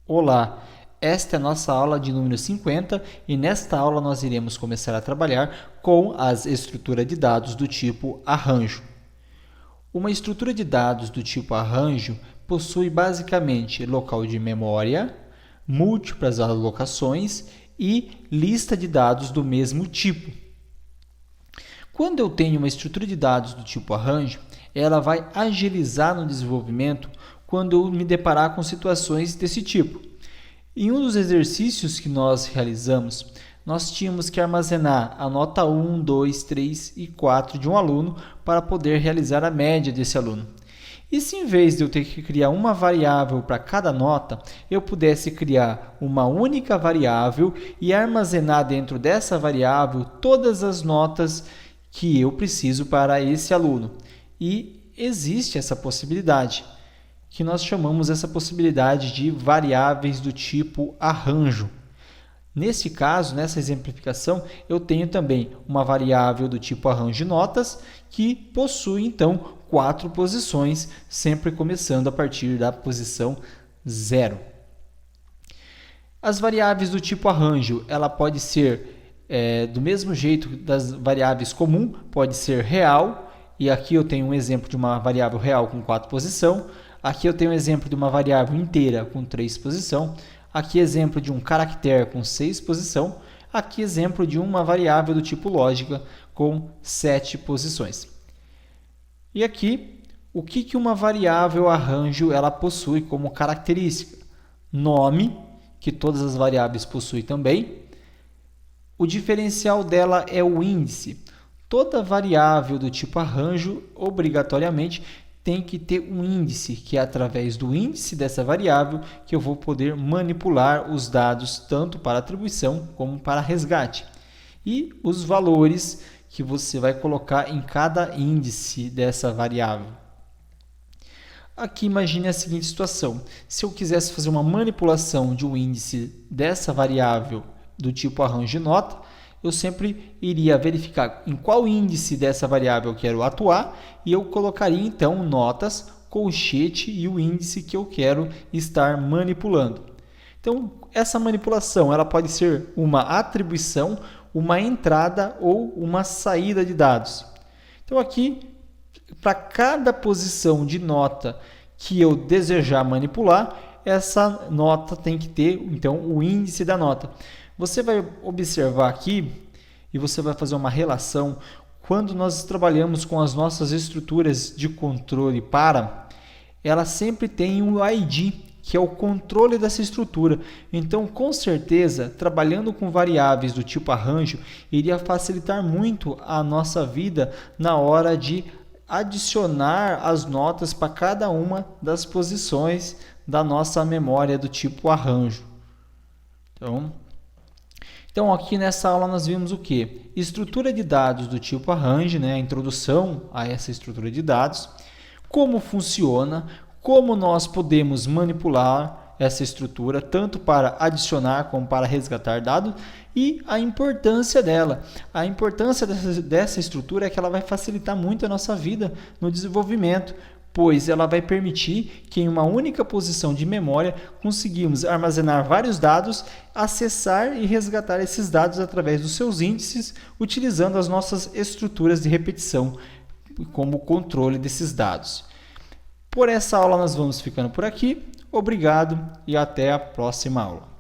Olá, esta é a nossa aula de número 50 e nesta aula nós iremos começar a trabalhar com as estruturas de dados do tipo arranjo. Uma estrutura de dados do tipo arranjo possui basicamente local de memória, múltiplas alocações e lista de dados do mesmo tipo. Quando eu tenho uma estrutura de dados do tipo arranjo, ela vai agilizar no desenvolvimento quando eu me deparar com situações desse tipo. Em um dos exercícios que nós realizamos, nós tínhamos que armazenar a nota 1, 2, 3 e 4 de um aluno para poder realizar a média desse aluno. E se em vez de eu ter que criar uma variável para cada nota, eu pudesse criar uma única variável e armazenar dentro dessa variável todas as notas que eu preciso para esse aluno. E existe essa possibilidade, que nós chamamos essa possibilidade de variáveis do tipo arranjo. Nesse caso, nessa exemplificação, eu tenho também uma variável do tipo arranjo de notas, que possui, então, 4 posições, sempre começando a partir da posição 0. As variáveis do tipo arranjo, ela pode ser do mesmo jeito das variáveis comum, pode ser real, e aqui eu tenho um exemplo de uma variável real com 4 posições, aqui eu tenho um exemplo de uma variável inteira com 3 posições, aqui exemplo de um caractere com 6 posições, aqui exemplo de uma variável do tipo lógica com 7 posições. E aqui, o que uma variável arranjo ela possui como característica? Nome, que todas as variáveis possuem também. O diferencial dela é o índice. Toda variável do tipo arranjo, obrigatoriamente, tem que ter um índice, que é através do índice dessa variável que eu vou poder manipular os dados tanto para atribuição como para resgate. E os valores que você vai colocar em cada índice dessa variável. Aqui imagine a seguinte situação: se eu quisesse fazer uma manipulação de um índice dessa variável do tipo arranjo de nota, eu sempre iria verificar em qual índice dessa variável eu quero atuar e eu colocaria então notas, colchete e o índice que eu quero estar manipulando. Então, essa manipulação ela pode ser uma atribuição, uma entrada ou uma saída de dados. Então, aqui, para cada posição de nota que eu desejar manipular, essa nota tem que ter então o índice da nota. Você vai observar aqui e você vai fazer uma relação quando nós trabalhamos com as nossas estruturas de controle para, ela sempre tem um ID, que é o controle dessa estrutura. Então, com certeza, trabalhando com variáveis do tipo arranjo, iria facilitar muito a nossa vida na hora de adicionar as notas para cada uma das posições da nossa memória do tipo arranjo. Então, aqui nessa aula nós vimos o quê? Estrutura de dados do tipo arranjo, a introdução a essa estrutura de dados, como funciona, como nós podemos manipular essa estrutura, tanto para adicionar como para resgatar dados, e a importância dela. A importância dessa estrutura é que ela vai facilitar muito a nossa vida no desenvolvimento, pois ela vai permitir que em uma única posição de memória conseguimos armazenar vários dados, acessar e resgatar esses dados através dos seus índices, utilizando as nossas estruturas de repetição como controle desses dados. Por essa aula nós vamos ficando por aqui. Obrigado e até a próxima aula.